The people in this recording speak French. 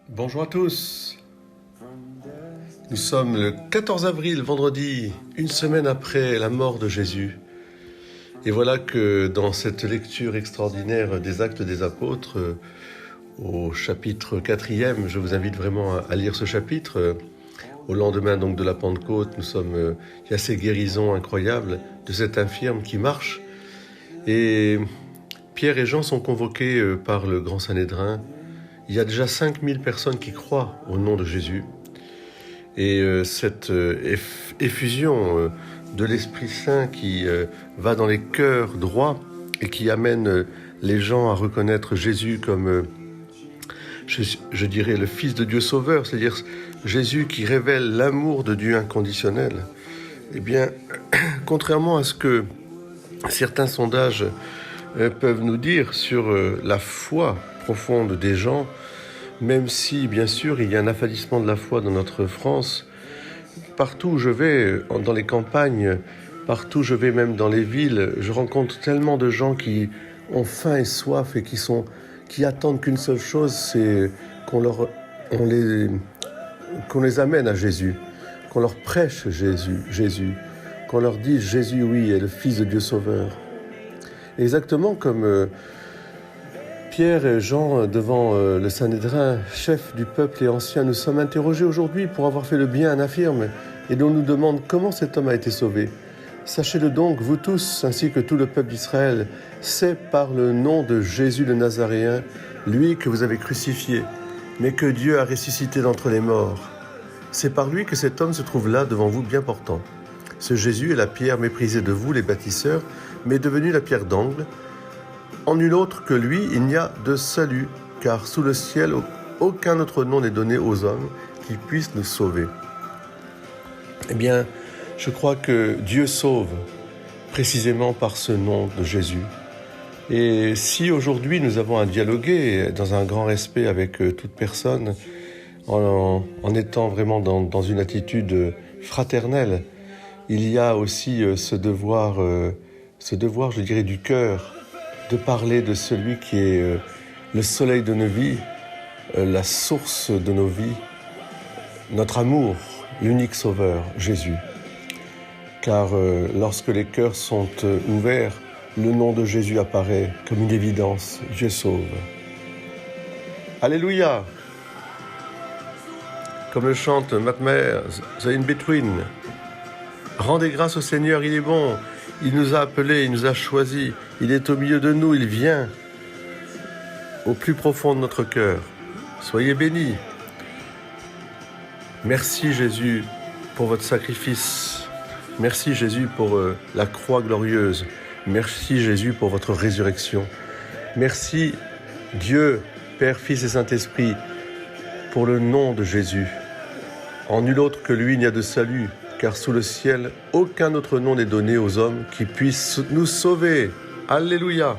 Bonjour à tous. Nous sommes le 14 avril, vendredi, une semaine après la mort de Jésus. Et voilà que dans cette lecture extraordinaire des Actes des Apôtres, au chapitre 4e, je vous invite vraiment à lire ce chapitre. Au lendemain donc de la Pentecôte, il y a ces guérisons incroyables de cet infirme qui marche. Et Pierre et Jean sont convoqués par le grand Sanhédrin. Il y a déjà 5000 personnes qui croient au nom de Jésus. Et cette effusion de l'Esprit Saint qui va dans les cœurs droits et qui amène les gens à reconnaître Jésus comme, je dirais, le Fils de Dieu Sauveur, c'est-à-dire Jésus qui révèle l'amour de Dieu inconditionnel. Eh bien, contrairement à ce que certains sondages peuvent nous dire sur la foi profonde des gens, même si, bien sûr, il y a un affadissement de la foi dans notre France, partout où je vais, dans les campagnes, partout où je vais, même dans les villes, je rencontre tellement de gens qui ont faim et soif et qui attendent qu'une seule chose, c'est qu'on les amène à Jésus, qu'on leur prêche Jésus, qu'on leur dise Jésus, oui, est le Fils de Dieu Sauveur. Exactement comme Pierre et Jean devant le Sanhédrin, chef du peuple et ancien, nous sommes interrogés aujourd'hui pour avoir fait le bien à un infirme et l'on nous demande comment cet homme a été sauvé. Sachez-le donc, vous tous, ainsi que tout le peuple d'Israël, c'est par le nom de Jésus le Nazaréen, lui que vous avez crucifié, mais que Dieu a ressuscité d'entre les morts. C'est par lui que cet homme se trouve là devant vous bien portant. Ce Jésus est la pierre méprisée de vous, les bâtisseurs, mais devenue la pierre d'angle. En nul autre que lui, il n'y a de salut, car sous le ciel, aucun autre nom n'est donné aux hommes qui puissent nous sauver. Eh bien, je crois que Dieu sauve précisément par ce nom de Jésus. Et si aujourd'hui nous avons à dialoguer dans un grand respect avec toute personne, en étant vraiment dans une attitude fraternelle, il y a aussi ce devoir, je dirais, du cœur, de parler de celui qui est le soleil de nos vies, la source de nos vies, notre amour, l'unique sauveur, Jésus. Car lorsque les cœurs sont ouverts, le nom de Jésus apparaît comme une évidence. Dieu sauve. Alléluia! Comme le chante Matmer, The In-Between. Rendez grâce au Seigneur, il est bon. Il nous a appelés, il nous a choisis. Il est au milieu de nous, il vient au plus profond de notre cœur. Soyez bénis. Merci Jésus pour votre sacrifice. Merci Jésus pour la croix glorieuse. Merci Jésus pour votre résurrection. Merci Dieu, Père, Fils et Saint-Esprit, pour le nom de Jésus. En nul autre que lui, il n'y a de salut, car sous le ciel, aucun autre nom n'est donné aux hommes qui puissent nous sauver. Alléluia!